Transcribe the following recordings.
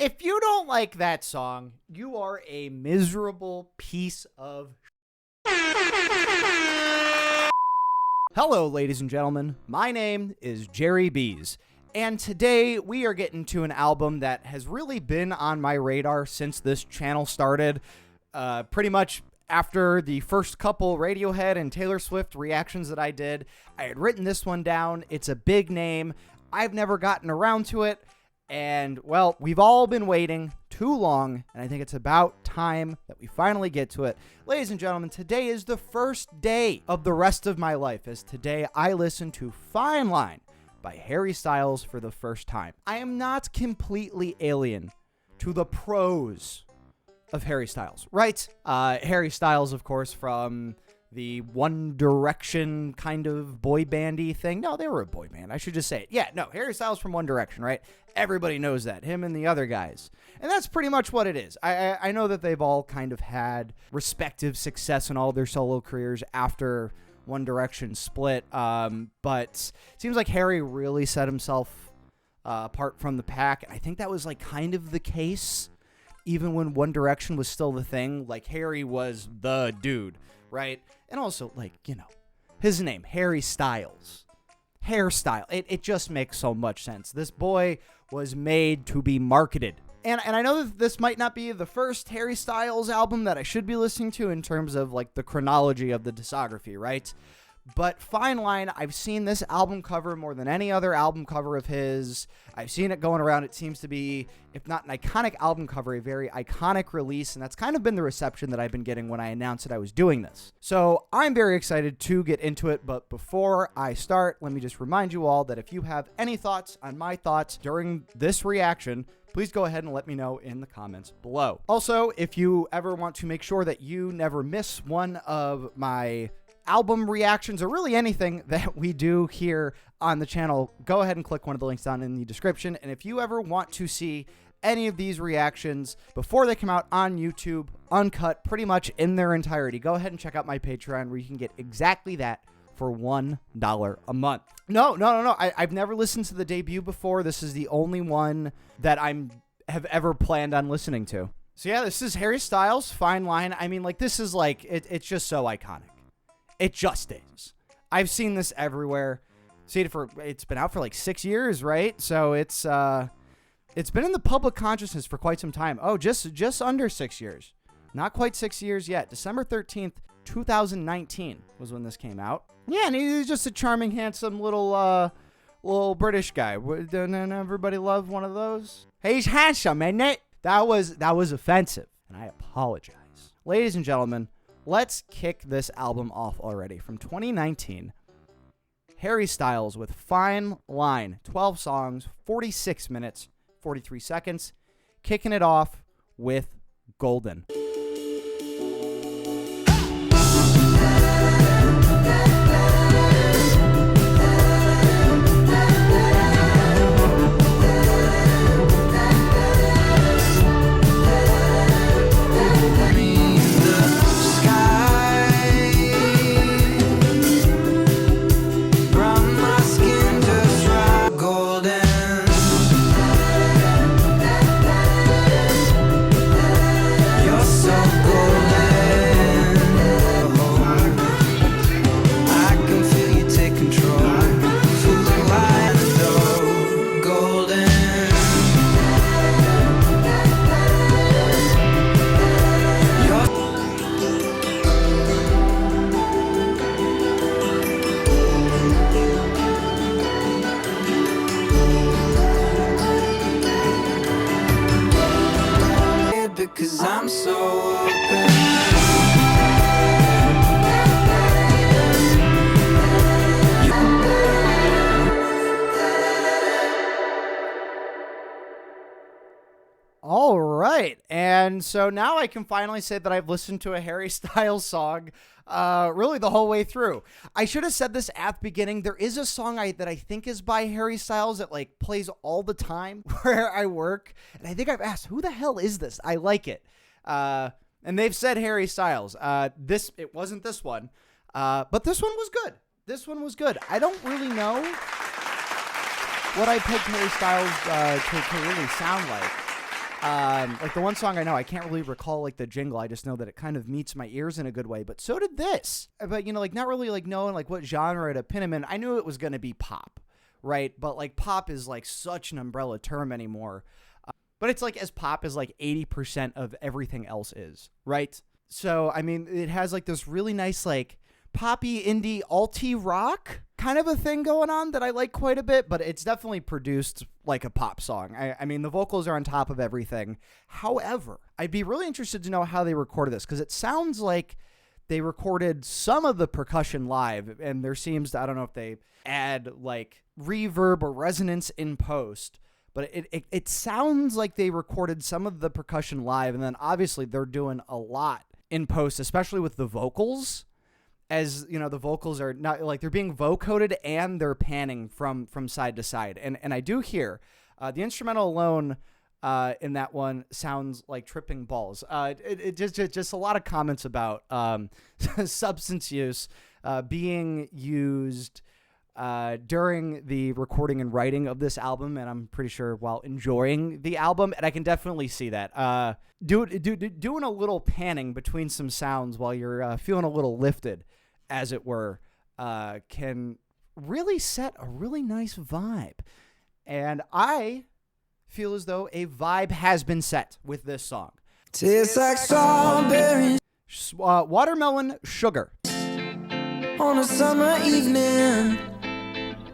If you don't like that song, you are a miserable piece of Hello, ladies and gentlemen. My name is Jerry Bees, and today we are getting to an album that has really been on my radar since this channel started. Pretty much after the first couple Radiohead and Taylor Swift reactions that I did, I had written this one down. It's a big name. I've never gotten around to it. And, well, we've all been waiting too long, and I think it's about time that we finally get to it. Ladies and gentlemen, today is the first day of the rest of my life, as today I listen to Fine Line by Harry Styles for the first time. I am not completely alien to the pros of Harry Styles, right? Harry Styles, of course, from the One Direction kind of boy bandy thing. No, they were a boy band. I should just say it. Yeah, no, Harry Styles from One Direction, right? Everybody knows that. Him and the other guys. And that's pretty much what it is. I know that they've all kind of had respective success in all their solo careers after One Direction split. But it seems like Harry really set himself apart from the pack. I think that was like kind of the case even when One Direction was still the thing. Like, Harry was the dude, right? And also, like, you know, his name, Harry Styles. Hairstyle. It just makes so much sense. This boy was made to be marketed. And I know that this might not be the first Harry Styles album that I should be listening to in terms of, like, the chronology of the discography, right? But Fine Line, I've seen this album cover more than any other album cover of his. I've seen it going around. It seems to be, if not an iconic album cover, a very iconic release. And that's kind of been the reception that I've been getting when I announced that I was doing this. So I'm very excited to get into it. But before I start, let me just remind you all that if you have any thoughts on my thoughts during this reaction, please go ahead and let me know in the comments below. Also, if you ever want to make sure that you never miss one of my album reactions or really anything that we do here on the channel, go ahead and click one of the links down in the description. And if you ever want to see any of these reactions before they come out on YouTube, uncut, pretty much in their entirety, go ahead and check out my Patreon where you can get exactly that for $1 a month. No. I've never listened to the debut before. This is the only one that have ever planned on listening to. So yeah, this is Harry Styles, Fine Line. I mean, like, this is like, it's just so iconic. It just is. I've seen this everywhere. It's been out for like 6 years, right? So it's been in the public consciousness for quite some time. Oh, just under 6 years. Not quite 6 years yet. December 13th, 2019 was when this came out. Yeah, and he's just a charming, handsome little British guy. Doesn't everybody love one of those? He's handsome, isn't it? That was offensive, and I apologize. Ladies and gentlemen, let's kick this album off already. From 2019, Harry Styles with Fine Line. 12 songs, 46 minutes, 43 seconds. Kicking it off with Golden. Because I'm so open. All right, and so now I can finally say that I've listened to a Harry Styles song really the whole way through. I should have said this at the beginning. There is a song that I think is by Harry Styles that like plays all the time where I work, and I think I've asked, who the hell is this? I like it. And they've said Harry Styles. It wasn't this one, but this one was good. This one was good. I don't really know what I picked Harry Styles to really sound like. Like the one song I know, I can't really recall like the jingle. I just know that it kind of meets my ears in a good way. But so did this. But like not really like knowing like what genre to pin him in. I knew it was gonna be pop, right? But like pop is like such an umbrella term anymore. But it's like as pop as like 80% of everything else is, right? So I mean, it has like this really nice like poppy indie alti rock kind of a thing going on that I like quite a bit, but it's definitely produced like a pop song. I mean, the vocals are on top of everything. However, I'd be really interested to know how they recorded this, because it sounds like they recorded some of the percussion live, and there seems to, I don't know if they add like reverb or resonance in post, but it sounds like they recorded some of the percussion live, and then obviously they're doing a lot in post, especially with the vocals. As you know, the vocals are not like they're being vocoded and they're panning from side to side. And I do hear the instrumental alone in that one sounds like tripping balls. It just a lot of comments about substance use being used during the recording and writing of this album, and I'm pretty sure while enjoying the album, and I can definitely see that. Doing a little panning between some sounds while you're feeling a little lifted, as it were, can really set a really nice vibe. And I feel as though a vibe has been set with this song. Tastes like strawberries Watermelon Sugar. on a summer evening,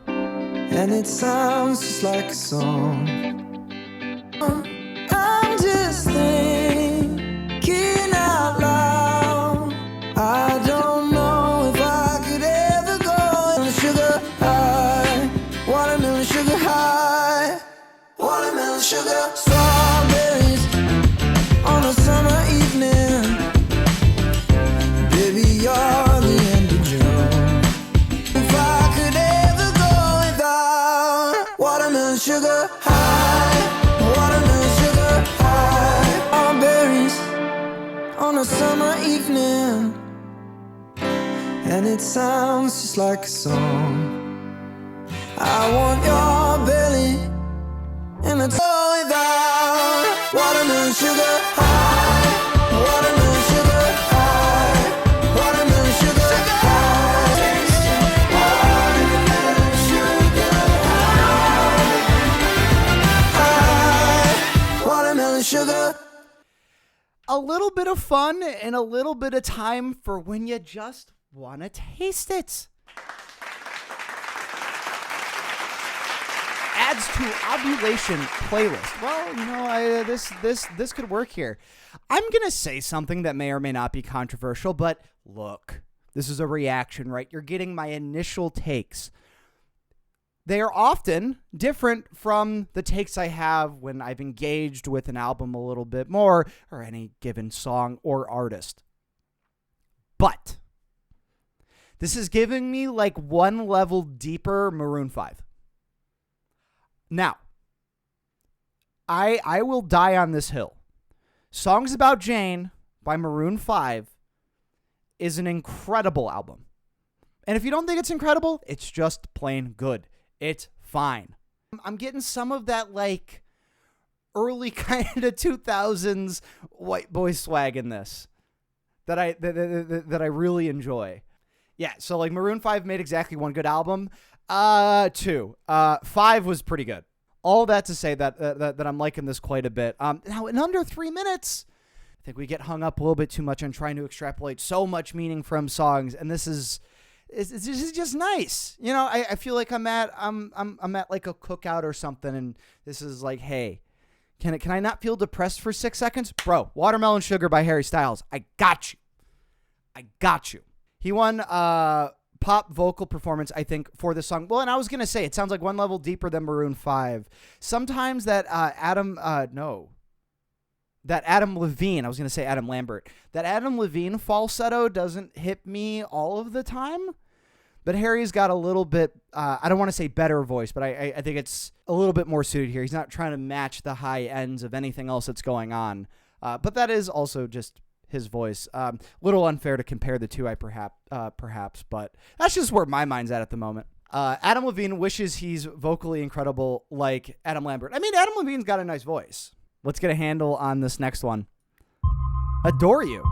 and it sounds just like a song. I'm just thinking out loud. I don't know if I could ever go on sugar high. Watermelon sugar high. Watermelon sugar. Strawberries on a summer evening. Baby, you're the end of June. If I could ever go without watermelon sugar high. Watermelon sugar high. Strawberries on a summer evening, and it sounds just like a song. I want your belly, and it's all without watermelon sugar high. Watermelon sugar high. Watermelon sugar high. Watermelon sugar high. Watermelon sugar. A little bit of fun and a little bit of time for when you just want to taste it. Adds to ovulation playlist. Well, you know, this could work here. I'm gonna say something that may or may not be controversial, but look, this is a reaction, right? You're getting my initial takes. They are often different from the takes I have when I've engaged with an album a little bit more, or any given song or artist. But this is giving me like one level deeper Maroon 5. Now, I will die on this hill. Songs About Jane by Maroon 5 is an incredible album. And if you don't think it's incredible, it's just plain good. It's fine. I'm getting some of that like early kind of 2000s white boy swag in this that I really enjoy. Yeah, so like Maroon 5 made exactly one good album. 2. 5 was pretty good. All that to say that I'm liking this quite a bit. Now in under 3 minutes, I think we get hung up a little bit too much on trying to extrapolate so much meaning from songs, and this is just nice. You know, I feel like I'm at like a cookout or something, and this is like, hey, can I not feel depressed for 6 seconds, bro? Watermelon Sugar by Harry Styles. I got you. He won pop vocal performance, I think, for this song. Well, and I was going to say, it sounds like one level deeper than Maroon 5. Sometimes that Adam Levine, I was going to say Adam Lambert, that Adam Levine falsetto doesn't hit me all of the time. But Harry's got a little bit, I don't want to say better voice, but I think it's a little bit more suited here. He's not trying to match the high ends of anything else that's going on. But that is also just his voice. Little unfair to compare the two, perhaps, but that's just where my mind's at the moment. Adam Levine wishes he's vocally incredible like Adam Lambert. I mean, Adam Levine's got a nice voice. Let's get a handle on this next one. Adore You.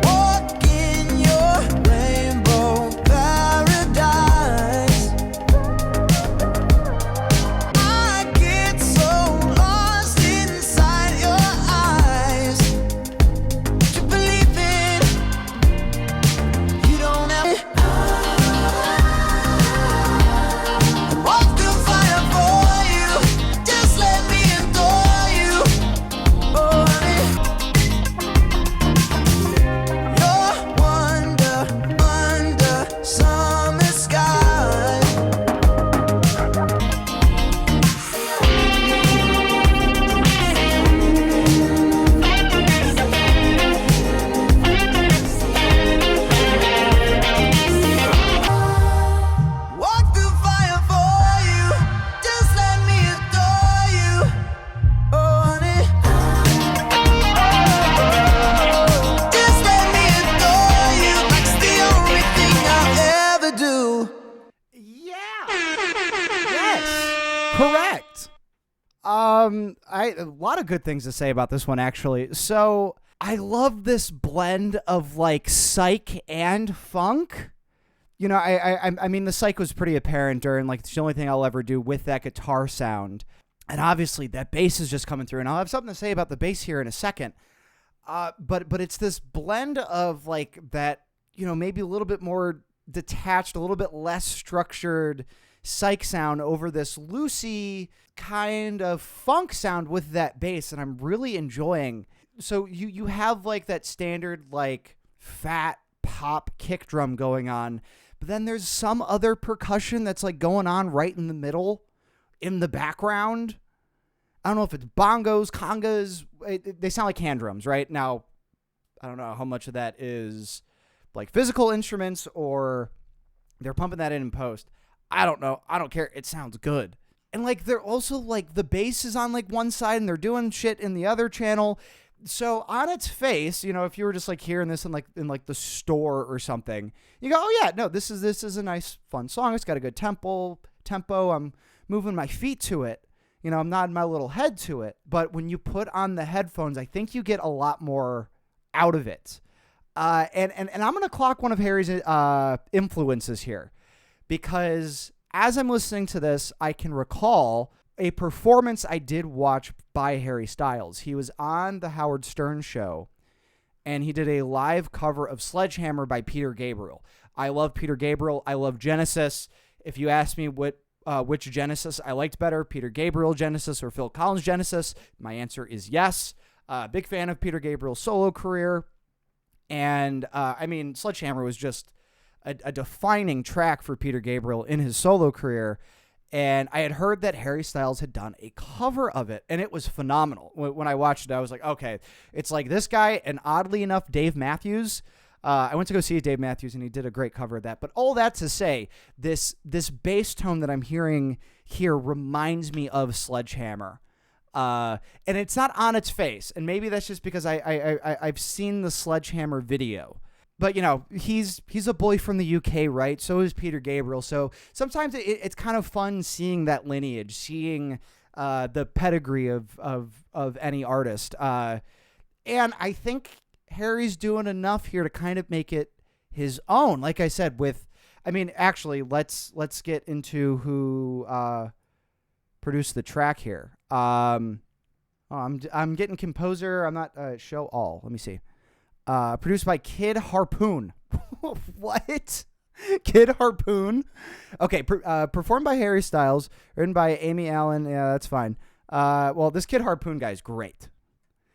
Walk in your rainbow paradise. I get so lost inside your eyes. To believe it, you don't have it. Walk through fire for you. Just let me adore you. Oh, honey. You're wonder under summer skies. Walk through fire for you. Just let me adore you. Oh, honey. Just let me adore you. That's the only thing I'll ever do. Yeah. Yes. Correct. A lot of good things to say about this one, actually. So I love this blend of like psych and funk. You know, I mean, the psych was pretty apparent during like it's the only thing I'll ever do with that guitar sound, and obviously that bass is just coming through. And I'll have something to say about the bass here in a second. But it's this blend of like that, you know, maybe a little bit more detached, a little bit less structured psych sound over this loosey kind of funk sound with that bass, and I'm really enjoying. So you have like that standard like fat pop kick drum going on, but then there's some other percussion that's like going on right in the middle in the background. I don't know if it's bongos, congas. They sound like hand drums, right? Now, I don't know how much of that is like physical instruments or they're pumping that in post. I don't know. I don't care. It sounds good. And like they're also like the bass is on like one side and they're doing shit in the other channel. So on its face, you know, if you were just like hearing this in like the store or something, you go, oh yeah, no, this is a nice fun song. It's got a good tempo. I'm moving my feet to it. You know, I'm nodding my little head to it. But when you put on the headphones, I think you get a lot more out of it. And I'm going to clock one of Harry's influences here, because as I'm listening to this, I can recall a performance I did watch by Harry Styles. He was on the Howard Stern show, and he did a live cover of Sledgehammer by Peter Gabriel. I love Peter Gabriel. I love Genesis. If you ask me which Genesis I liked better, Peter Gabriel Genesis or Phil Collins Genesis, my answer is yes. Big fan of Peter Gabriel's solo career. And, I mean, Sledgehammer was just a defining track for Peter Gabriel in his solo career. And I had heard that Harry Styles had done a cover of it, and it was phenomenal. When I watched it, I was like, okay, it's like this guy, and oddly enough, Dave Matthews. I went to go see Dave Matthews, and he did a great cover of that. But all that to say, this bass tone that I'm hearing here reminds me of Sledgehammer. And it's not on its face, and maybe that's just because I've seen the Sledgehammer video. But, you know, he's a boy from the UK, right? So is Peter Gabriel. So sometimes it's kind of fun seeing that lineage, seeing the pedigree of any artist. And I think Harry's doing enough here to kind of make it his own. Like I said, actually, let's get into who produced the track here. I'm getting composer. I'm not show all. Let me see. Produced by Kid Harpoon. What? Kid Harpoon? Okay, performed by Harry Styles, written by Amy Allen. Yeah, that's fine. Well, this Kid Harpoon guy's great.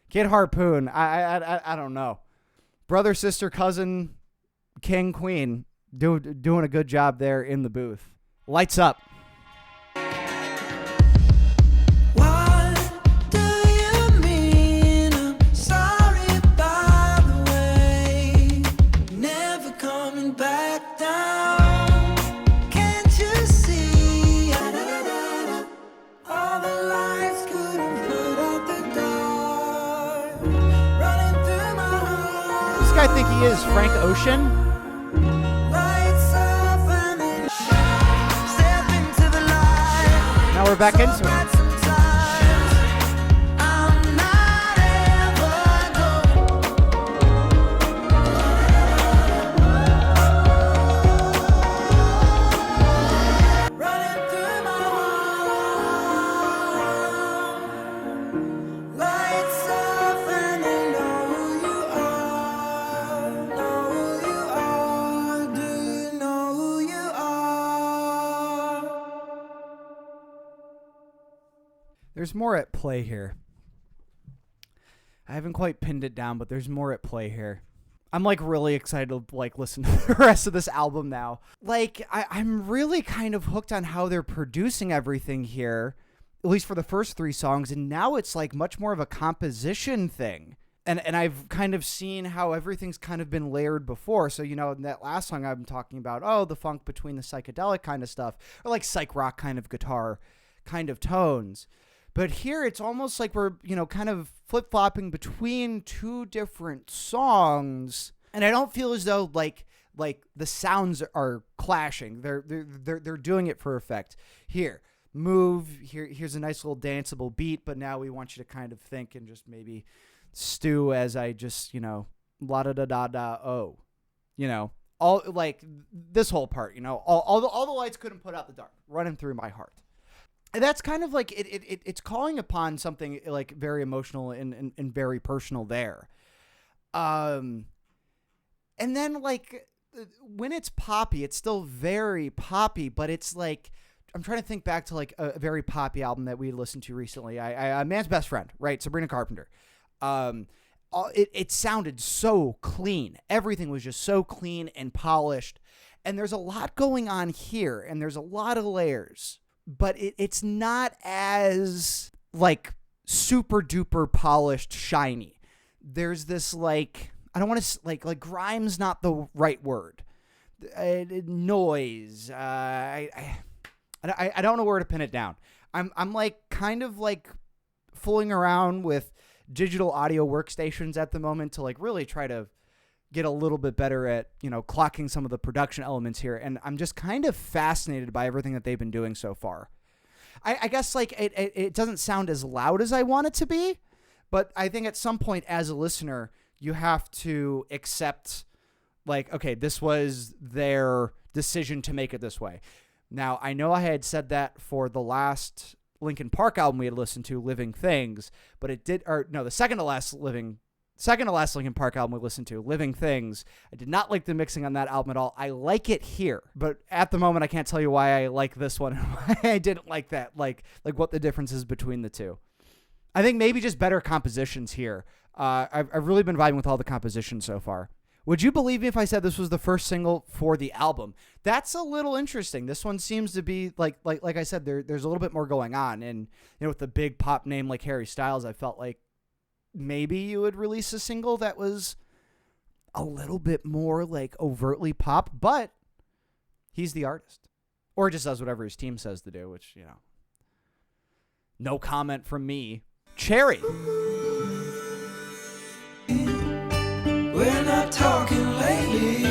Kid Harpoon, I don't know. Brother, sister, cousin, king, queen, doing a good job there in the booth. Lights up. I think he is Frank Ocean. Now we're back into it. There's more at play here. I haven't quite pinned it down, but there's more at play here. I'm like really excited to like listen to the rest of this album now. Like I'm really kind of hooked on how they're producing everything here, at least for the first 3 songs, and now it's like much more of a composition thing. And I've kind of seen how everything's kind of been layered before. So, you know, in that last song I'm talking about, the funk between the psychedelic kind of stuff, or like psych rock kind of guitar kind of tones. But here it's almost like we're, you know, kind of flip-flopping between 2 different songs. And I don't feel as though like the sounds are clashing. They're doing it for effect. Here, move, here's a nice little danceable beat, but now we want you to kind of think and just maybe stew as I just, you know, la da da da da oh. You know, all like this whole part, you know, all the lights couldn't put out the dark, running through my heart. And that's kind of like it's calling upon something like very emotional and very personal there. And then like when it's poppy, it's still very poppy, but it's like I'm trying to think back to like a very poppy album that we listened to recently. I Man's Best Friend, right? Sabrina Carpenter. It sounded so clean. Everything was just so clean and polished. And there's a lot going on here, and there's a lot of layers. But it's not as like super duper polished, shiny. There's this like, I don't want to like grime's not the right word. Noise. I don't know where to pin it down. I'm like kind of like fooling around with digital audio workstations at the moment to like really try to get a little bit better at, you know, clocking some of the production elements here. And I'm just kind of fascinated by everything that they've been doing so far. I guess like it doesn't sound as loud as I want it to be, but I think at some point as a listener, you have to accept like, okay, this was their decision to make it this way. Now, I know I had said that for the last Linkin Park album we had listened to, Living Things, but the second to last Linkin Park album we listened to, Living Things, I did not like the mixing on that album at all. I like it here, but at the moment I can't tell you why I like this one and why I didn't like that, like what the difference is between the two. I think maybe just better compositions here. I've really been vibing with all the compositions so far. Would you believe me if I said this was the first single for the album? That's a little interesting. This one seems to be like I said, there's a little bit more going on, and you know, with the big pop name like Harry Styles, I felt like maybe you would release a single that was a little bit more like overtly pop, but he's the artist, or just does whatever his team says to do, which, you know, no comment from me. Cherry. We're not talking lately.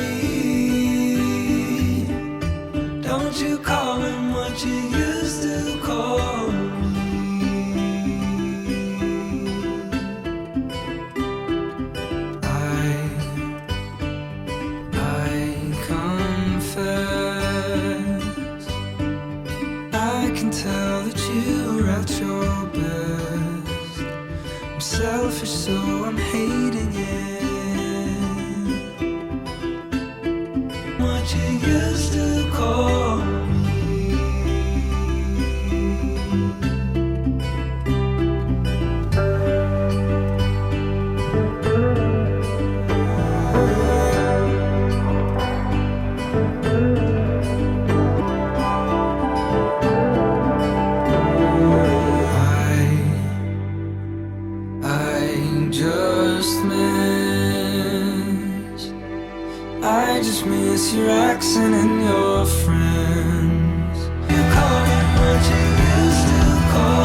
Don't you call him what you used to call me. I confess, I can tell that you're at your best. I'm selfish, so I'm hating it. What you used to call me. I just miss your accent and your friends. You call me what you used to call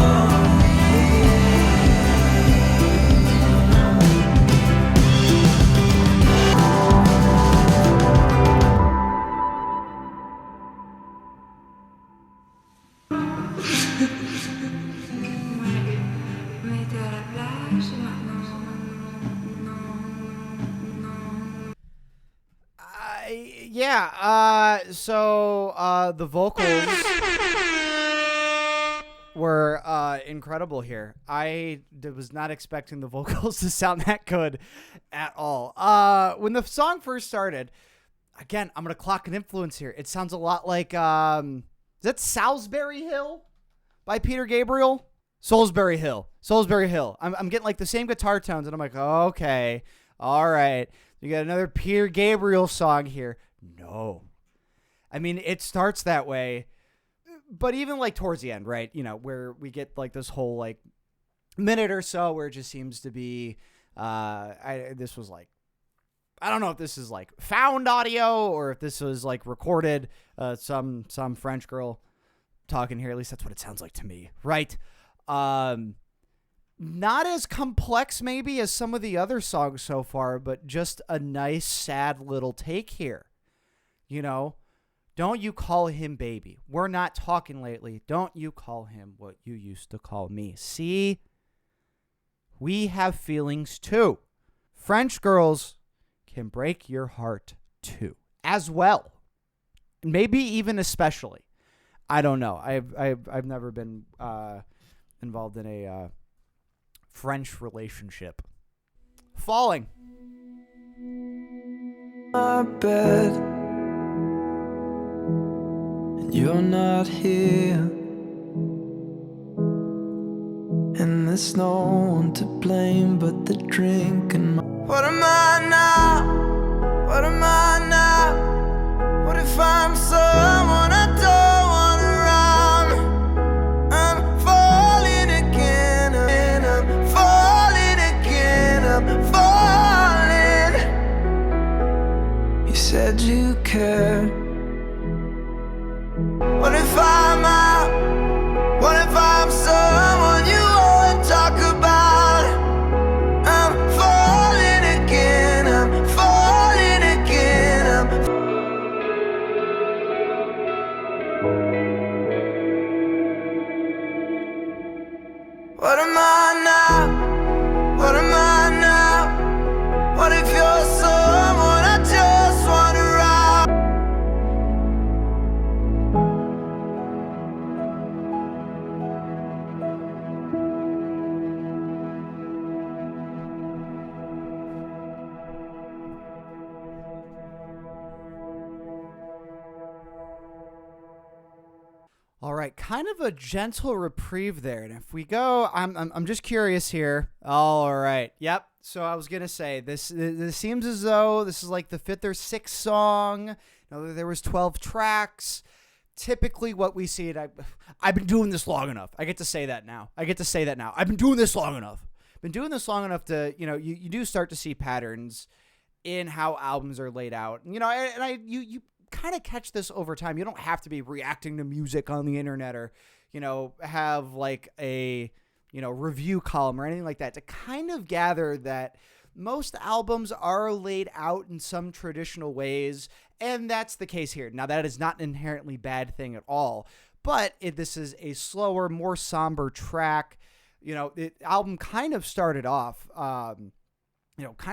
So the vocals were incredible here. I was not expecting the vocals to sound that good at all. When the song first started, again, I'm going to clock an influence here. It sounds a lot like, is that Salisbury Hill by Peter Gabriel? Salisbury Hill. Salisbury Hill. I'm getting like the same guitar tones, and I'm like, okay, all right. You got another Peter Gabriel song here. No. I mean, it starts that way, but even like towards the end, right? You know, where we get this whole like minute or so where it just seems to be, this was like, I don't know if this is like found audio or if this was like recorded, some French girl talking here. At least that's what it sounds like to me, right? Not as complex maybe as some of the other songs so far, but just a nice, sad little take here. You know, don't you call him baby. We're not talking lately. Don't you call him what you used to call me. See, we have feelings too. French girls can break your heart too, as well. Maybe even especially. I don't know. I've never been involved in a French relationship. Falling. My bed, and you're not here, and there's no one to blame but the drink and my... What am I now? What am I now? What if I'm someone I don't want around? I'm falling again, and I'm falling again, I'm falling. You said you cared. What if I'm out? What if I'm someone you won't talk about? I'm falling again, I'm falling again, What am I now? What am I now? What if you're someone I just want around? All right, kind of a gentle reprieve there. And if we go, I'm just curious here. All right, yep. So I was gonna say this seems as though this is like the 5th or 6th song. Now there was 12 tracks. Typically, what we see, and I've been doing this long enough. I get to say that now. I've been doing this long enough. To you do start to see patterns in how albums are laid out. You kind of catch this over time. You don't have to be reacting to music on the internet or, have like a, review column or anything like that to kind of gather that most albums are laid out in some traditional ways. And that's the case here. Now, that is not an inherently bad thing at all, but this is a slower, more somber track. The album kind of started off, kind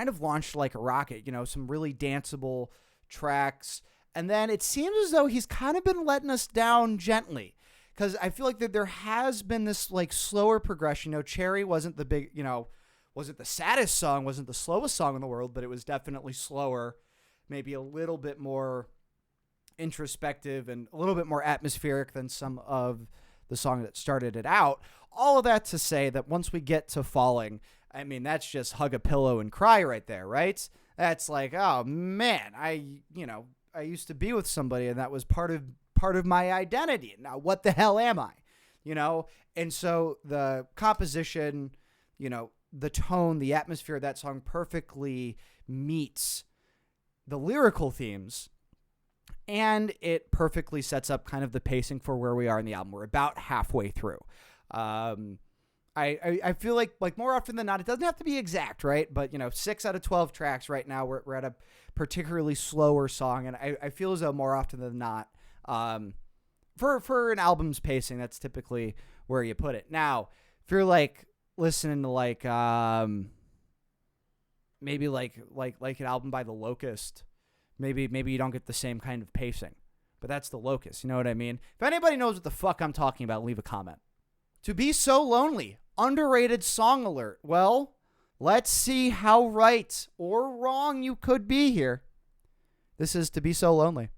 of launched like a rocket, some really danceable tracks. And then it seems as though he's kind of been letting us down gently, because I feel like that there has been this like slower progression. Cherry wasn't the big, wasn't the saddest song, wasn't the slowest song in the world, but it was definitely slower, maybe a little bit more introspective and a little bit more atmospheric than some of the song that started it out. All of that to say that once we get to Falling, I mean, that's just hug a pillow and cry right there, right? That's like, oh man, I used to be with somebody and that was part of my identity. Now, what the hell am I? And so the composition, the tone, the atmosphere of that song perfectly meets the lyrical themes, and it perfectly sets up kind of the pacing for where we are in the album. We're about halfway through. I feel like more often than not, it doesn't have to be exact, right? But, 6 out of 12 tracks right now, we're at a particularly slower song. And I feel as though more often than not, for an album's pacing, that's typically where you put it. Now, if you're like listening to like, maybe like an album by The Locust, maybe you don't get the same kind of pacing, but that's The Locust. You know what I mean? If anybody knows what the fuck I'm talking about, leave a comment. To Be So Lonely, underrated song alert. Well, let's see how right or wrong you could be here. This is To Be So Lonely.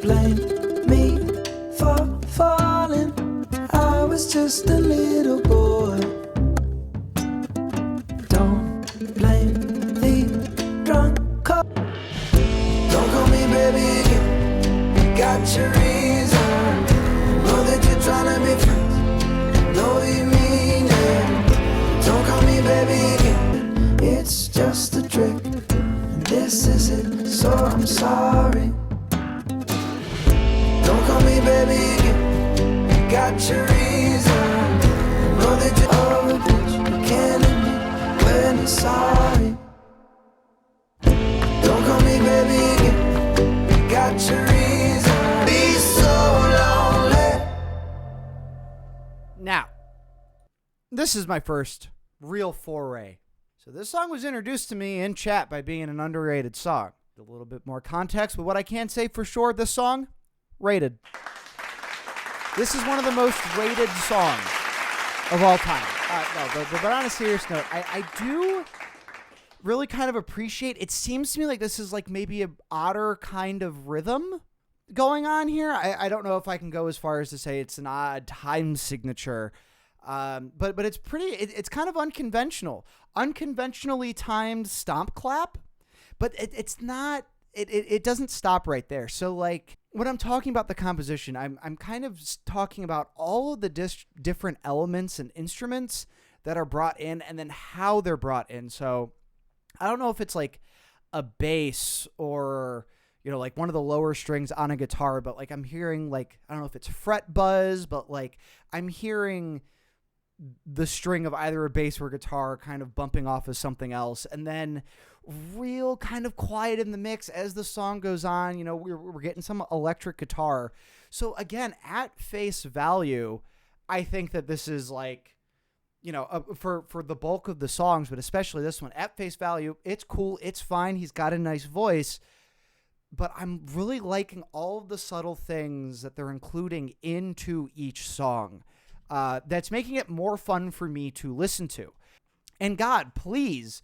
Blame me just a little boy. Don't blame the drunk cop. Don't call me baby again. You got your reason. Know that you're trying to be friends. Know you mean it. Don't call me baby again. It's just a trick. And this is it. So I'm sorry. Don't call me baby again. You got your reason. Know that you're a bitch. You can't admit when you're sorry. Don't call me baby again. You got your reason. Be so lonely. Now, this is my first real foray. So this song was introduced to me in chat by being an underrated song. A little bit more context, but what I can say for sure, this song, rated. This is one of the most rated songs of all time. But on a serious note, I do really kind of appreciate, it seems to me like this is like maybe an odder kind of rhythm going on here. I don't know if I can go as far as to say it's an odd time signature, but it's pretty, it's kind of unconventional. Unconventionally timed stomp clap, but it's not, it doesn't stop right there. So like when I'm talking about the composition, I'm kind of talking about all of the different elements and instruments that are brought in and then how they're brought in. So I don't know if it's like a bass or, you know, like one of the lower strings on a guitar, but like I'm hearing like, I don't know if it's fret buzz, but like I'm hearing the string of either a bass or a guitar kind of bumping off of something else. And then real kind of quiet in the mix as the song goes on, you know, we're getting some electric guitar. So again, at face value, I think that this is like, you know, for the bulk of the songs, but especially this one, at face value, it's cool. It's fine. He's got a nice voice, but I'm really liking all of the subtle things that they're including into each song. That's making it more fun for me to listen to. And God, please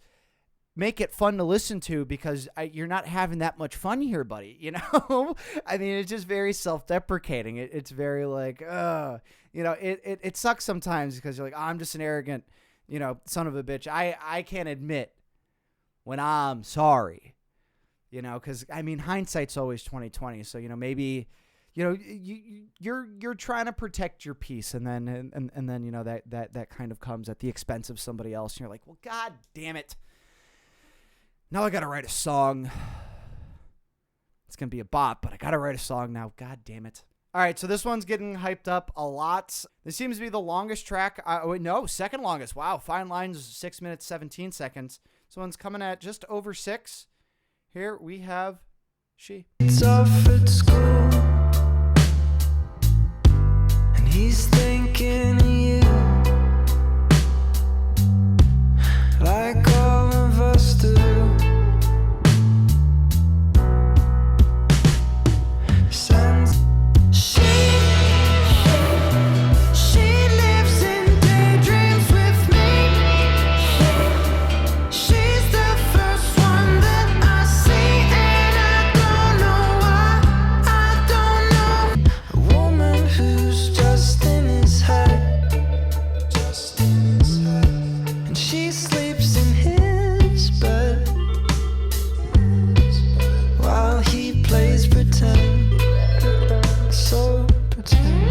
make it fun to listen to, because you're not having that much fun here, buddy. You know, I mean, it's just very self-deprecating. It's very like, you know, it sucks sometimes because you're like, oh, I'm just an arrogant, you know, son of a bitch. I can't admit when I'm sorry, you know, because I mean, hindsight's always 20/20. So, you know, maybe, you know, you're trying to protect your peace, and then you know that kind of comes at the expense of somebody else, and you're like, well, God damn it. Now I got to write a song. It's going to be a bop, but I got to write a song now. God damn it. All right, so this one's getting hyped up a lot. This seems to be the longest track. No, second longest. Wow, Fine Line's 6 minutes, 17 seconds. This one's coming at just over 6. Here we have She. It's off at school, and he's thinking of you, like all of us do. Sends she lives in daydreams with me. She's the first one that I see, and I don't know why. I don't know. A woman who's just in his head, and she sleeps in his bed while he plays pretend. So pretend.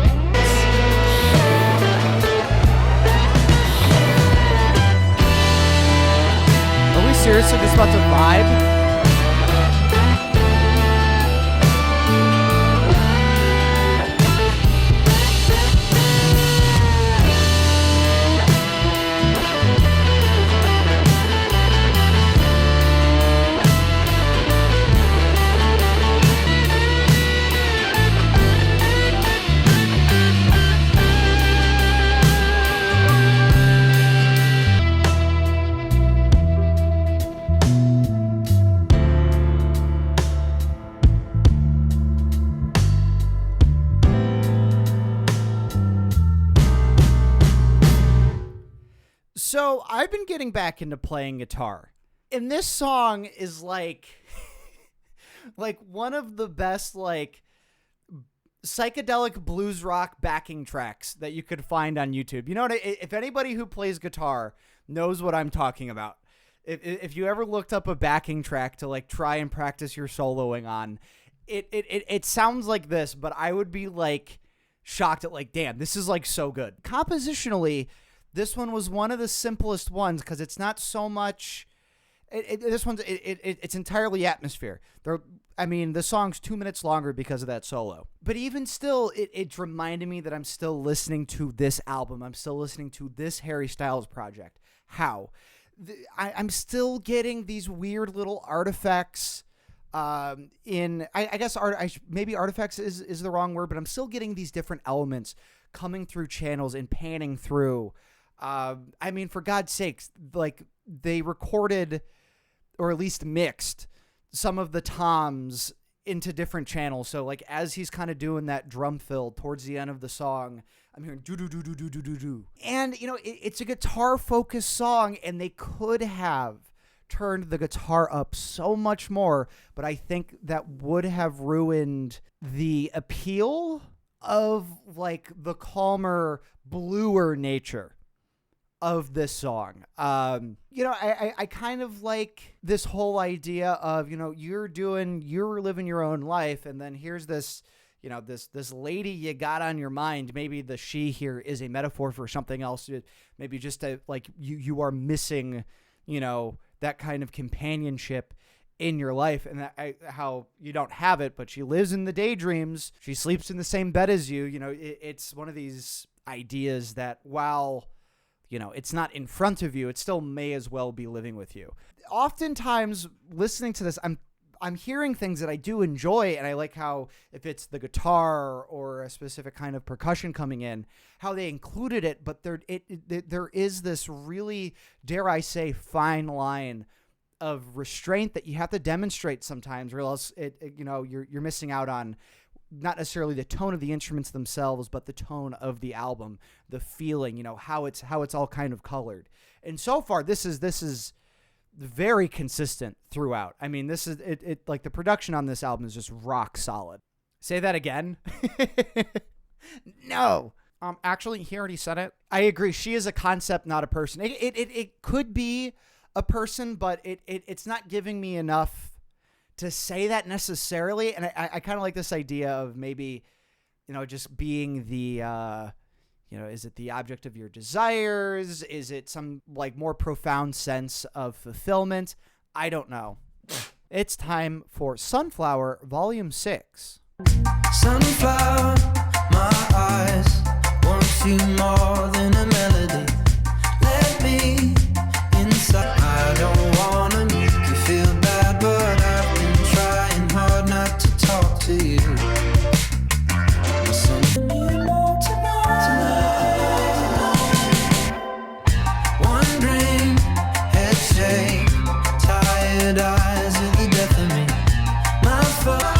Are we seriously just about to vibe? So I've been getting back into playing guitar, and this song is like, like one of the best, like psychedelic blues rock backing tracks that you could find on YouTube. You know what? If anybody who plays guitar knows what I'm talking about, if you ever looked up a backing track to like try and practice your soloing on, it sounds like this, but I would be like shocked at like, damn, this is like so good. Compositionally, this one was one of the simplest ones because it's not so much. This one's it's entirely atmosphere. The song's 2 minutes longer because of that solo. But even still, it's reminding me that I'm still listening to this album. I'm still listening to this Harry Styles project. How? I'm still getting these weird little artifacts. I guess maybe artifacts is the wrong word, but I'm still getting these different elements coming through channels and panning through. For God's sakes, like they recorded or at least mixed some of the toms into different channels. So like as he's kind of doing that drum fill towards the end of the song, I'm hearing do do do do do do do do. And it's a guitar focused song, and they could have turned the guitar up so much more, but I think that would have ruined the appeal of like the calmer, bluer nature of this song. I kind of like this whole idea of, you're living your own life, and then here's this, this lady you got on your mind. Maybe the she here is a metaphor for something else. Maybe just like you are missing, that kind of companionship in your life, and how you don't have it, but she lives in the daydreams. She sleeps in the same bed as you. It's one of these ideas that while it's not in front of you, it still may as well be living with you. Oftentimes, listening to this, I'm hearing things that I do enjoy, and I like how if it's the guitar or a specific kind of percussion coming in, how they included it, but there is this really, dare I say, fine line of restraint that you have to demonstrate sometimes, or else you're missing out on not necessarily the tone of the instruments themselves, but the tone of the album, the feeling, how it's all kind of colored. And so far, this is very consistent throughout. This is it like the production on this album is just rock solid. Say that again. No. Actually, he already said it. I agree. She is a concept, not a person. It could be a person, but it's not giving me enough to say that necessarily. And I kind of like this idea of maybe, just being the, is it the object of your desires? Is it some like more profound sense of fulfillment? I don't know. It's time for Sunflower Volume 6. Sunflower, my eyes want you more than a melody. Let me inside. I don't wanna make you feel bad, but I've been trying hard not to talk to you. Wondering, head shake, tired eyes at the death of me. My fault.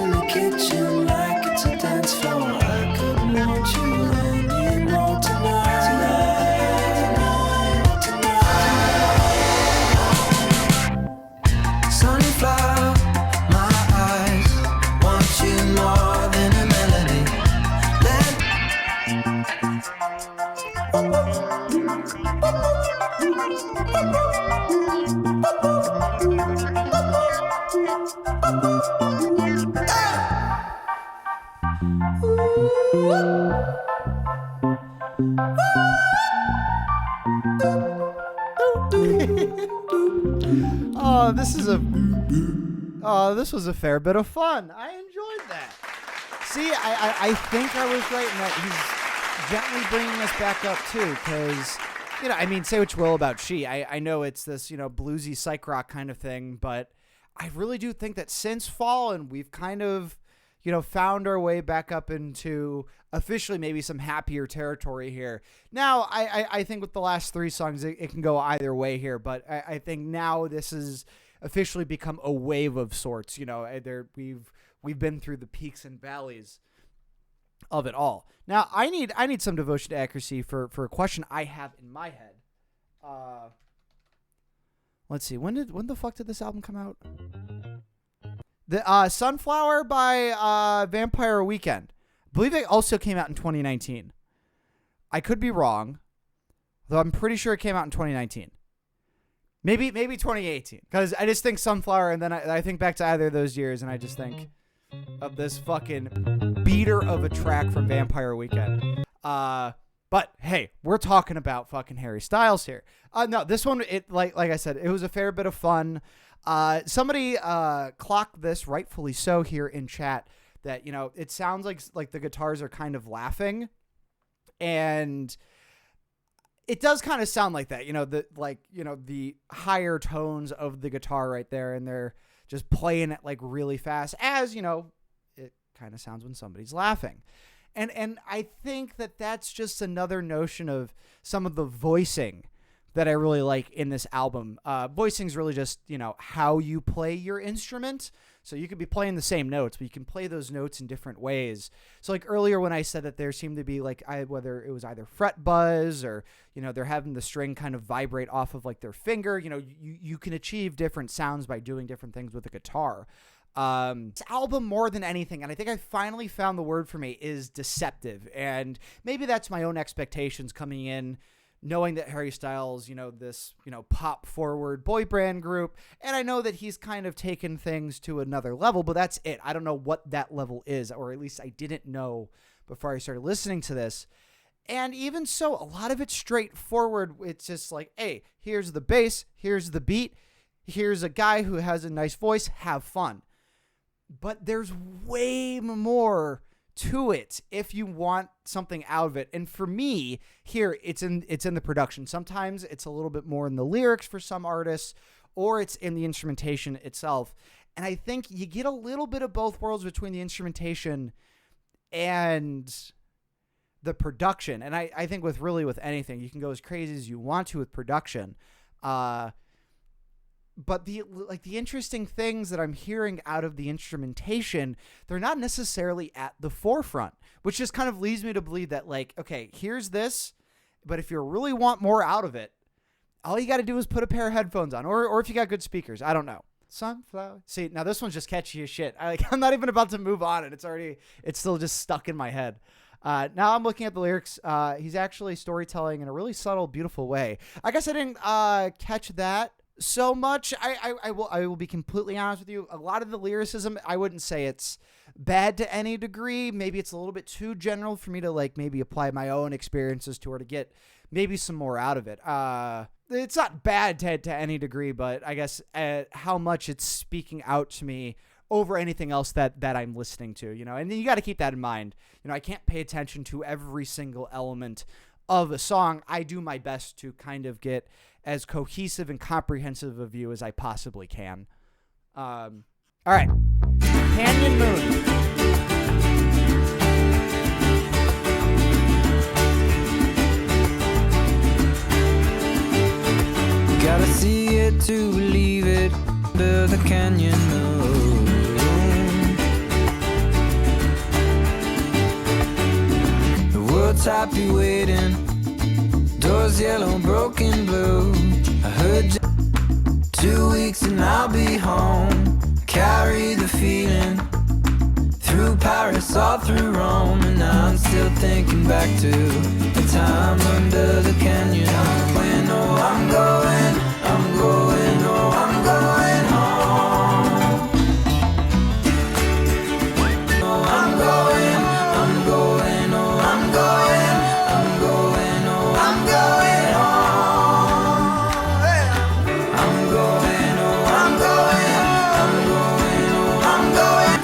In the kitchen like it's a dance floor. I could want you and you know tonight. Sunflower, my eyes want you more than a melody. This was a fair bit of fun. I enjoyed that. See, I think I was right in that he's gently bringing us back up too, because, say what you will about She. I know it's this, bluesy psych rock kind of thing, but I really do think that since Fallen, we've kind of, found our way back up into officially maybe some happier territory here. Now, I think with the last 3 songs, it can go either way here, but I think now this has officially become a wave of sorts. We've been through the peaks and valleys of it all. Now, I need some devotion to accuracy for a question I have in my head. Let's see. When the fuck did this album come out? The Sunflower by Vampire Weekend. I believe it also came out in 2019. I could be wrong, though I'm pretty sure it came out in 2019. Maybe 2018, because I just think Sunflower, and then I think back to either of those years, and I just think of this fucking beater of a track from Vampire Weekend. But hey, we're talking about fucking Harry Styles here. No, this one, it like I said, it was a fair bit of fun. Somebody clocked this, rightfully so, here in chat, that, you know, it sounds like the guitars are kind of laughing, and it does kind of sound like that, you know, the higher tones of the guitar right there, and they're just playing it like really fast, as, you know, it kind of sounds when somebody's laughing. And I think that that's just another notion of some of the voicing that I really like in this album. Voicing is really just, you know, how you play your instrument. So you could be playing the same notes, but you can play those notes in different ways. So like earlier when I said that there seemed to be like, whether it was either fret buzz or, you know, they're having the string kind of vibrate off of like their finger, you know, you can achieve different sounds by doing different things with the guitar. This album, more than anything, and I think I finally found the word for me, is deceptive. And maybe that's my own expectations coming in, knowing that Harry Styles, you know, this, you know, pop forward boy band group. And I know that he's kind of taken things to another level, but that's it. I don't know what that level is, or at least I didn't know before I started listening to this. And even so, a lot of it's straightforward. It's just like, hey, here's the bass, here's the beat, here's a guy who has a nice voice, have fun. But there's way more to it if you want something out of it. And for me, here, it's in the production. Sometimes it's a little bit more in the lyrics for some artists, or it's in the instrumentation itself. And I think you get a little bit of both worlds between the instrumentation and the production. And I think with anything, you can go as crazy as you want to with production. But the interesting things that I'm hearing out of the instrumentation, they're not necessarily at the forefront, which just kind of leads me to believe that, like, okay, here's this, but if you really want more out of it, all you got to do is put a pair of headphones on, or if you got good speakers, I don't know. Sunflower. See, now this one's just catchy as shit. I'm not even about to move on, and it's still just stuck in my head. Now I'm looking at the lyrics. He's actually storytelling in a really subtle, beautiful way. I guess I didn't catch that so much. I will be completely honest with you. A lot of the lyricism, I wouldn't say it's bad to any degree. Maybe it's a little bit too general for me to like maybe apply my own experiences to, or to get maybe some more out of it. It's not bad to any degree, but I guess how much it's speaking out to me over anything else that I'm listening to, you know, and you got to keep that in mind. You know, I can't pay attention to every single element of a song. I do my best to kind of get as cohesive and comprehensive a view as I possibly can. All right. Canyon Moon. Gotta see it to believe it, under the canyon moon. The world's happy waiting, doors yellow, broken blue. I heard 2 weeks and I'll be home. Carry the feeling through Paris, all through Rome. And I'm still thinking back to the time under the canyon. When, oh, I'm going, oh, I'm going home. Oh, I'm going, oh, I'm going, oh, I'm going home. I'm going, oh, I'm going.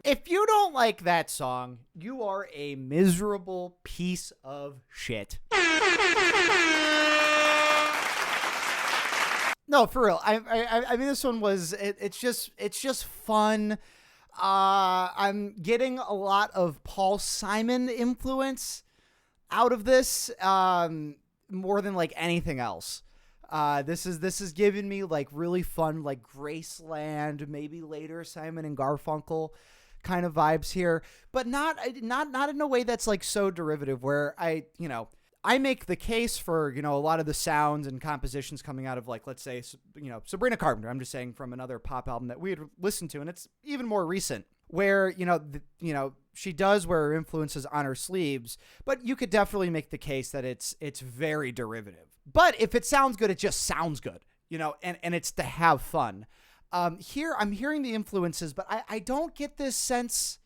If you don't like that song, you are a miserable piece of shit. No, for real. I mean, this one was. It's just fun. I'm getting a lot of Paul Simon influence out of this, more than like anything else. This is giving me like really fun, like Graceland, maybe later Simon and Garfunkel kind of vibes here, but not in a way that's like so derivative where I make the case for, a lot of the sounds and compositions coming out of, like, let's say, Sabrina Carpenter. I'm just saying from another pop album that we had listened to, and it's even more recent, where, she does wear her influences on her sleeves, but you could definitely make the case that it's very derivative. But if it sounds good, it just sounds good, and it's to have fun. Here, I'm hearing the influences, but I don't get this sense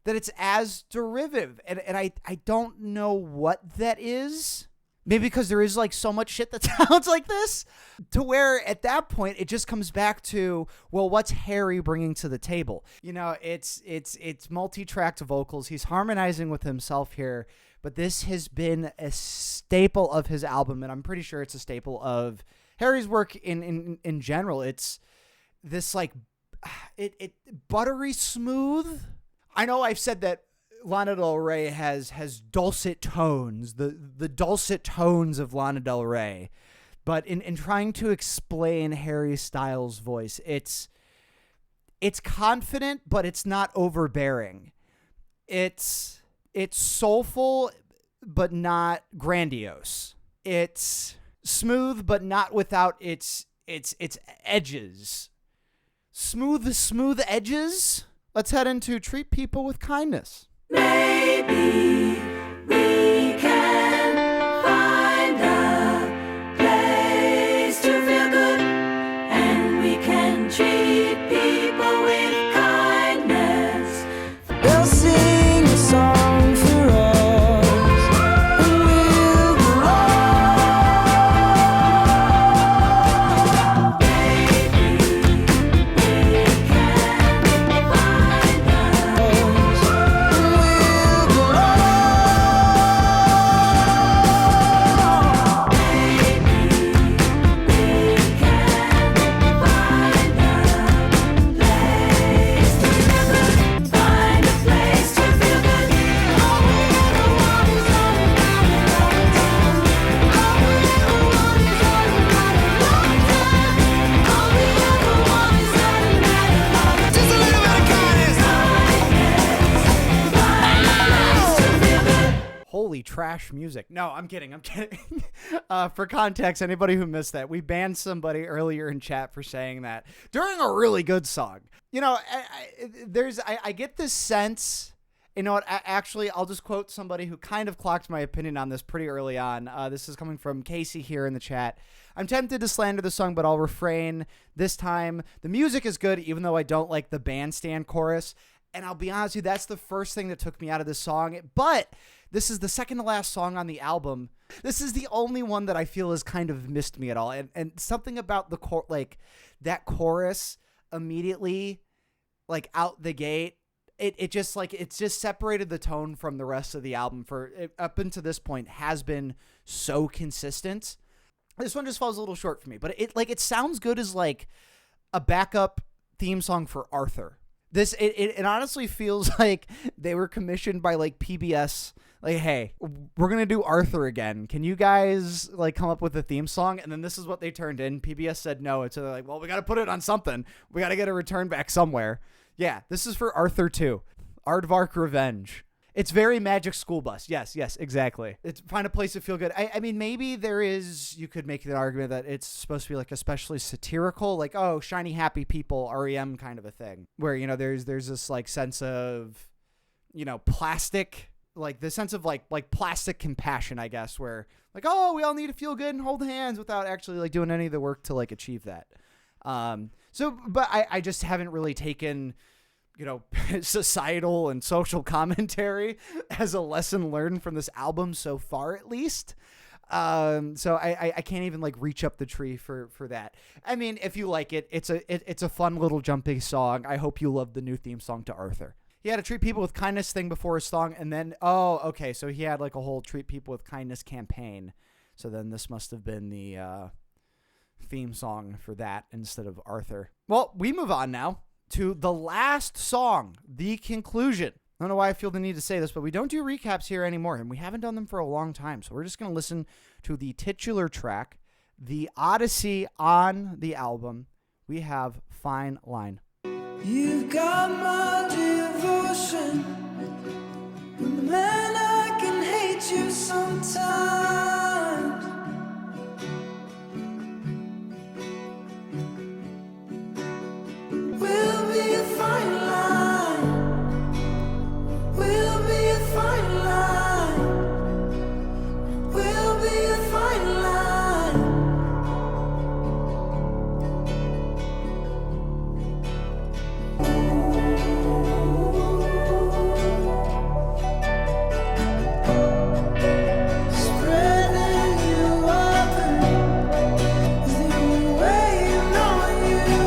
that it's as derivative, and I don't know what that is. Maybe because there is like so much shit that sounds like this, to where at that point it just comes back to, well, what's Harry bringing to the table? It's multi-tracked vocals. He's harmonizing with himself here, but this has been a staple of his album, and I'm pretty sure it's a staple of Harry's work in general. It's this like it buttery smooth. I know I've said that Lana Del Rey has dulcet tones, the dulcet tones of Lana Del Rey. But in trying to explain Harry Styles' voice, it's confident, but it's not overbearing. It's soulful, but not grandiose. It's smooth, but not without its edges. Smooth edges. Let's head into Treat People with Kindness. Maybe we can find a place to feel good, and we can treat people with kindness. They'll sing a song for us, and we'll go on. Maybe we can find Holy trash music. No, I'm kidding. For context, anybody who missed that, we banned somebody earlier in chat for saying that during a really good song. I get this sense, actually, I'll just quote somebody who kind of clocked my opinion on this pretty early on. This is coming from Casey here in the chat. I'm tempted to slander the song, but I'll refrain this time. The music is good, even though I don't like the bandstand chorus. And I'll be honest with you, that's the first thing that took me out of this song. But this is the second to last song on the album. This is the only one that I feel has kind of missed me at all. And something about that chorus immediately, like out the gate, it's just separated the tone from the rest of the album up until this point has been so consistent. This one just falls a little short for me, but it sounds good as like a backup theme song for Arthur. It honestly feels like they were commissioned by like PBS. Like, hey, we're going to do Arthur again. Can you guys like come up with a theme song? And then this is what they turned in. PBS said no. And so they're like, well, we got to put it on something. We got to get a return back somewhere. Yeah, this is for Arthur 2. Aardvark Revenge. It's very Magic School Bus. Yes, exactly. It's find a place to feel good. I mean, maybe you could make an argument that it's supposed to be like especially satirical, like, oh, shiny happy people, REM kind of a thing, where, there's this like sense of, plastic, like the sense of like plastic compassion, I guess, where like, oh, we all need to feel good and hold hands without actually like doing any of the work to like achieve that. But I just haven't really taken, societal and social commentary as a lesson learned from this album so far, at least. So I can't even like reach up the tree for that. I mean, if you like it, it's a fun little jumpy song. I hope you love the new theme song to Arthur. He had a Treat People with Kindness thing before his song, and then, so he had like a whole Treat People with Kindness campaign. So then this must have been the theme song for that instead of Arthur. Well, we move on now to the last song, the conclusion. I don't know why I feel the need to say this, but we don't do recaps here anymore, and we haven't done them for a long time. So we're just going to listen to the titular track, the Odyssey on the album. We have Fine Line. You've got my devotion. devotion. Man, I can hate you sometimes. We'll be a fine line. We'll be a fine line. We'll be a fine line. Spreading you open is the only way of knowing you.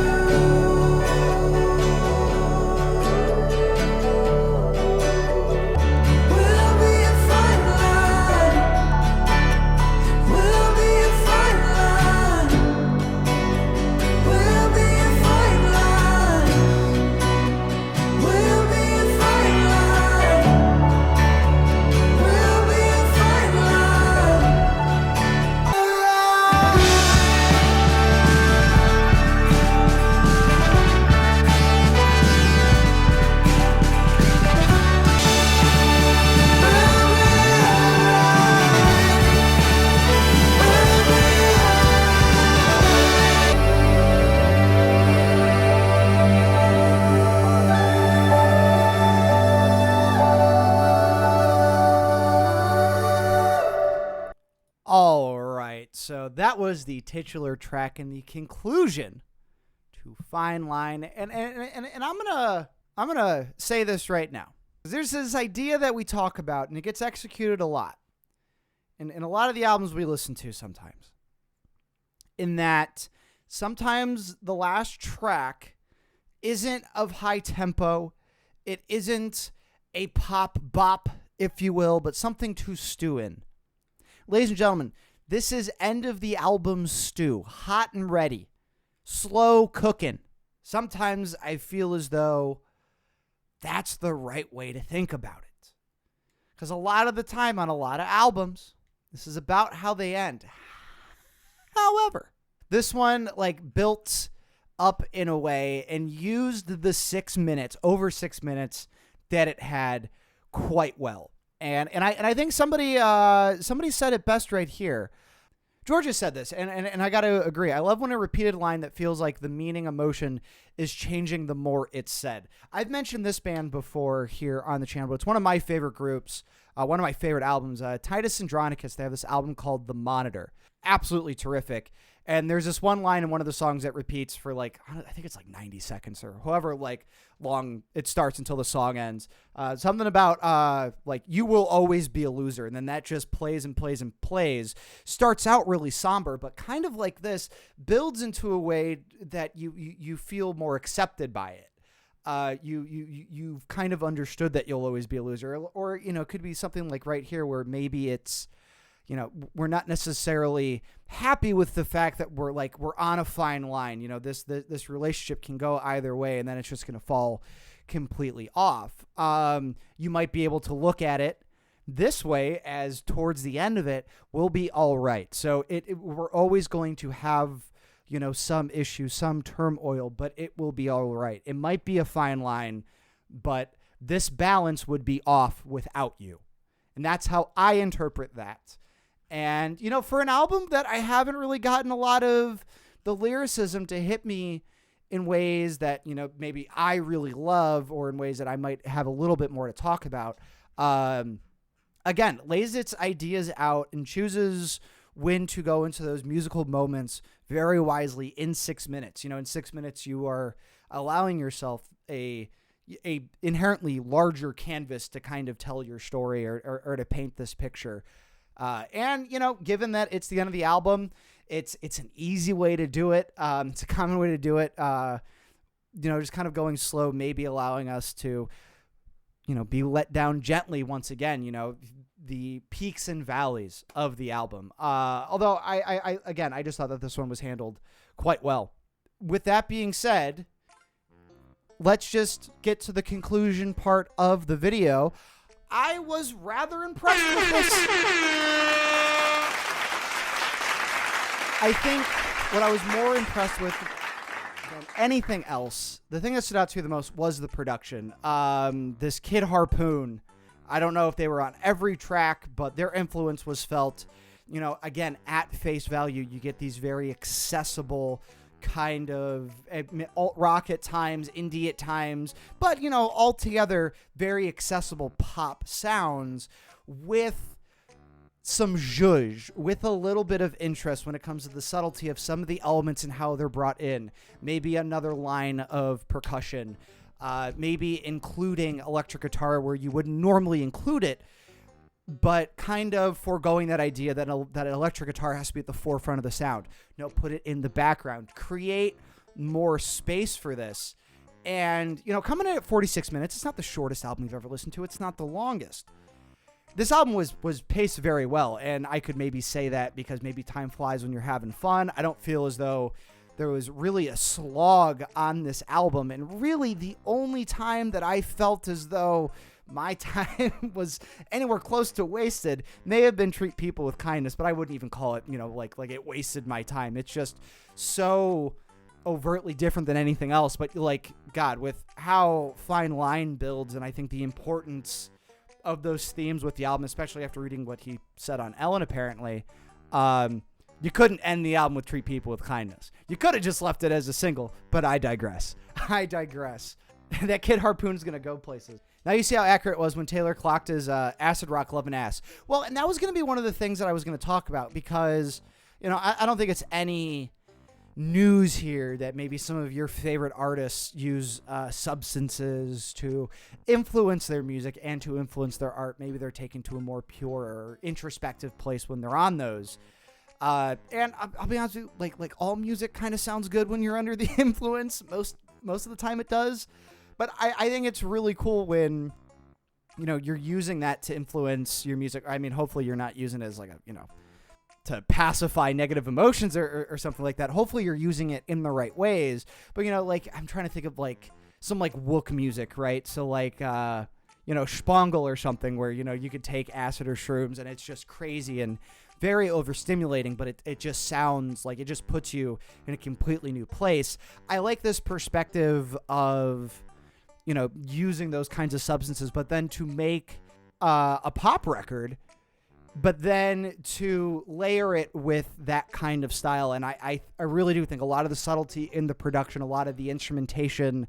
We'll be a fine line. We'll be a fine line. We'll be a fine line. We'll be a fine line. We'll be a fine line. All right, so that was the titular track and the conclusion to Fine Line, and I'm gonna say this right now. There's this idea that we talk about, and it gets executed a lot, in a lot of the albums we listen to sometimes. In that sometimes the last track isn't of high tempo, it isn't a pop bop, if you will, but something to stew in. Ladies and gentlemen, this is end of the album stew, hot and ready, slow cooking. Sometimes I feel as though that's the right way to think about it. Because a lot of the time on a lot of albums, this is about how they end. However, this one built up in a way and used the 6 minutes, over 6 minutes that it had quite well. And I think somebody said it best right here. Georgia said this, and I got to agree. I love when a repeated line that feels like the meaning emotion is changing the more it's said. I've mentioned this band before here on the channel, but it's one of my favorite groups, one of my favorite albums. Titus Andronicus, they have this album called The Monitor. Absolutely terrific. And there's this one line in one of the songs that repeats for I think it's 90 seconds or however long it starts until the song ends. Something about you will always be a loser. And then that just plays and plays and plays. Starts out really somber, but kind of like this, builds into a way that you feel more accepted by it. You've kind of understood that you'll always be a loser. Or it could be something like right here where maybe it's, we're not necessarily happy with the fact that we're on a fine line. This relationship can go either way, and then it's just going to fall completely off. You might be able to look at it this way, as towards the end of it, we'll be all right. So we're always going to have, some issue, some turmoil, but it will be all right. It might be a fine line, but this balance would be off without you. And that's how I interpret that. And, for an album that I haven't really gotten a lot of the lyricism to hit me in ways that, maybe I really love, or in ways that I might have a little bit more to talk about, again, lays its ideas out and chooses when to go into those musical moments very wisely in 6 minutes. In 6 minutes, you are allowing yourself a inherently larger canvas to kind of tell your story or to paint this picture. And, given that it's the end of the album, it's an easy way to do it. It's a common way to do it. Just kind of going slow, maybe allowing us to, be let down gently once again, the peaks and valleys of the album. Although I just thought that this one was handled quite well. With that being said, let's just get to the conclusion part of the video. I was rather impressed with this. I think what I was more impressed with than anything else, the thing that stood out to me the most was the production. This Kid Harpoon, I don't know if they were on every track, but their influence was felt. You know, again, at face value, you get these very accessible kind of alt rock at times, indie at times, but, you know, altogether very accessible pop sounds with some zhuzh, with a little bit of interest when it comes to the subtlety of some of the elements and how they're brought in. Maybe another line of percussion, maybe including electric guitar where you wouldn't normally include it, but kind of foregoing that idea that that an electric guitar has to be at the forefront of the sound. No, put it in the background. Create more space for this. And, you know, coming in at 46 minutes, it's not the shortest album you've ever listened to. It's not the longest. This album was paced very well, and I could maybe say that because maybe time flies when you're having fun. I don't feel as though there was really a slog on this album, and really the only time that I felt as though my time was anywhere close to wasted may have been Treat People with Kindness, but I wouldn't even call it, you know, like it wasted my time. It's just so overtly different than anything else. But like, God, with how Fine Line builds, and I think the importance of those themes with the album, especially after reading what he said on Ellen, apparently, you couldn't end the album with Treat People with Kindness. You could have just left it as a single, but I digress. That Kid Harpoon's going to go places. Now you see how accurate it was when Taylor clocked his acid rock Love and Ass. Well, and that was going to be one of the things that I was going to talk about because, you know, I don't think it's any news here that maybe some of your favorite artists use substances to influence their music and to influence their art. Maybe they're taken to a more pure or introspective place when they're on those. And I'll be honest with you, like all music kind of sounds good when you're under the influence. Most of the time it does. But I think it's really cool when, you know, you're using that to influence your music. I mean, hopefully you're not using it as like a, you know, to pacify negative emotions or something like that. Hopefully you're using it in the right ways. But, you know, like I'm trying to think of like some like Wook music, right? So like, you know, Spangle or something where, you know, you could take acid or shrooms and it's just crazy and very overstimulating, but it just sounds like it just puts you in a completely new place. I like this perspective of, you know, using those kinds of substances, but then to make a pop record, but then to layer it with that kind of style. And I really do think a lot of the subtlety in the production, a lot of the instrumentation,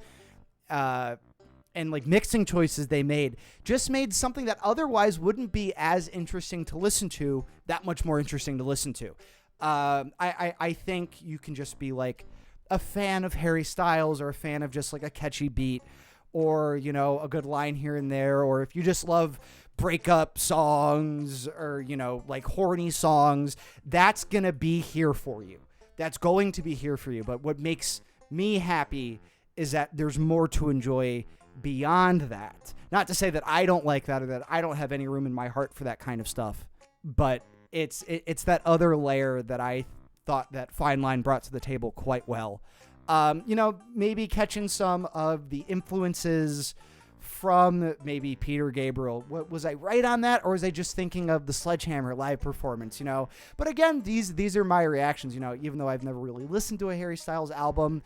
and like mixing choices they made just made something that otherwise wouldn't be as interesting to listen to that much more interesting to listen to. I think you can just be like a fan of Harry Styles or a fan of just like a catchy beat or, you know, a good line here and there, or if you just love breakup songs or, you know, like horny songs, that's going to be here for you. That's going to be here for you. But what makes me happy is that there's more to enjoy beyond that. Not to say that I don't like that or that I don't have any room in my heart for that kind of stuff, but it's that other layer that I thought that Fine Line brought to the table quite well. You know, maybe catching some of the influences from maybe Peter Gabriel. What was I right on that, or was I just thinking of the Sledgehammer live performance, you know? But again, these are my reactions, you know, even though I've never really listened to a Harry Styles album.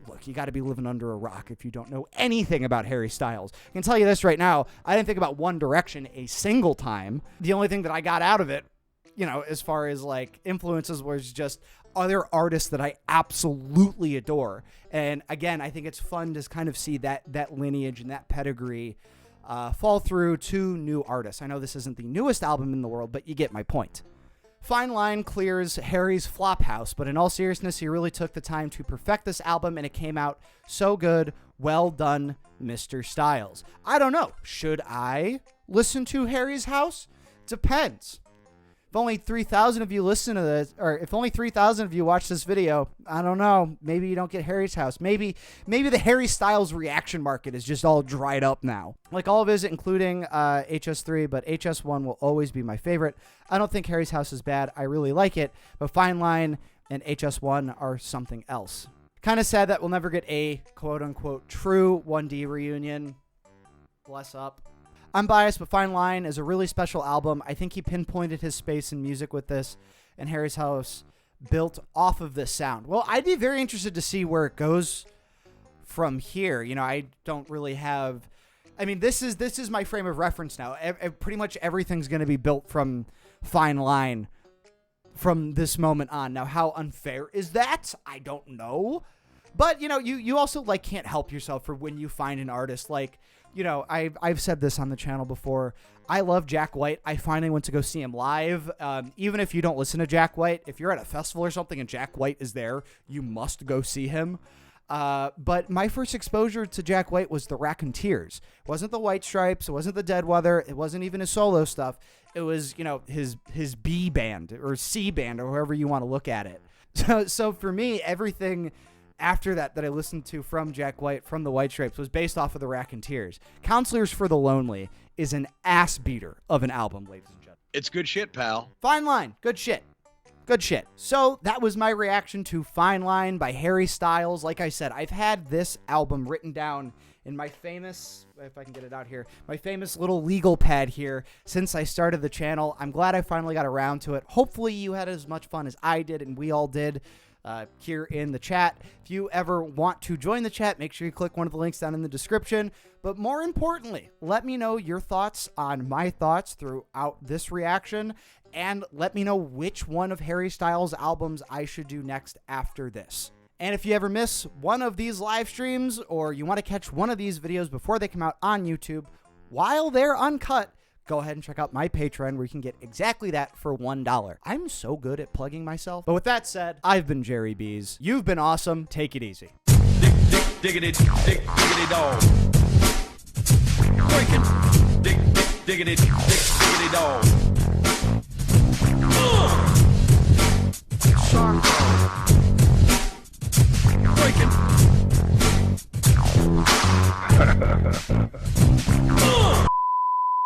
Look, you got to be living under a rock if you don't know anything about Harry Styles. I can tell you this right now, I didn't think about One Direction a single time. The only thing that I got out of it, you know, as far as like influences, was just other artists that I absolutely adore. And again, I think it's fun to kind of see that lineage and that pedigree fall through to new artists. I know this isn't the newest album in the world, but you get my point. Fine Line clears Harry's Flophouse, but in all seriousness, he really took the time to perfect this album, and it came out so good. Well done, Mr. Styles. I don't know. Should I listen to Harry's House? Depends. If only 3,000 of you listen to this, or if only 3,000 of you watch this video, I don't know. Maybe you don't get Harry's House. Maybe the Harry Styles reaction market is just all dried up now. Like all of his, including HS3, but HS1 will always be my favorite. I don't think Harry's House is bad. I really like it, but Fine Line and HS1 are something else. Kind of sad that we'll never get a quote-unquote true 1D reunion. Bless up. I'm biased, but Fine Line is a really special album. I think he pinpointed his space in music with this, and Harry's House built off of this sound. Well, I'd be very interested to see where it goes from here. You know, I don't really have, I mean, this is my frame of reference now. Pretty much everything's going to be built from Fine Line from this moment on. Now, how unfair is that? I don't know. But, you know, you also, like, can't help yourself for when you find an artist. Like, you know, I've said this on the channel before. I love Jack White. I finally went to go see him live. Even if you don't listen to Jack White, if you're at a festival or something and Jack White is there, you must go see him. But my first exposure to Jack White was the Raconteurs. It wasn't the White Stripes. It wasn't the Dead Weather. It wasn't even his solo stuff. It was, you know, his B band or C band or however you want to look at it. So for me, everything after that I listened to from Jack White, from the White Stripes, was based off of the Raconteurs. Counselors for the Lonely is an ass beater of an album, ladies and gentlemen. It's good shit, pal. Fine Line, good shit. Good shit. So that was my reaction to Fine Line by Harry Styles. Like I said, I've had this album written down in my famous, if I can get it out here, my famous little legal pad here since I started the channel. I'm glad I finally got around to it. Hopefully you had as much fun as I did and we all did here in the chat. If you ever want to join the chat, make sure you click one of the links down in the description. But more importantly, let me know your thoughts on my thoughts throughout this reaction, and let me know which one of Harry Styles' albums I should do next after this. And if you ever miss one of these live streams, or you want to catch one of these videos before they come out on YouTube while they're uncut, go ahead and check out my Patreon where you can get exactly that for $1. I'm so good at plugging myself. But with that said, I've been Jerry Bees. You've been awesome. Take it easy. Diggity dog. Breaking. Diggity dog.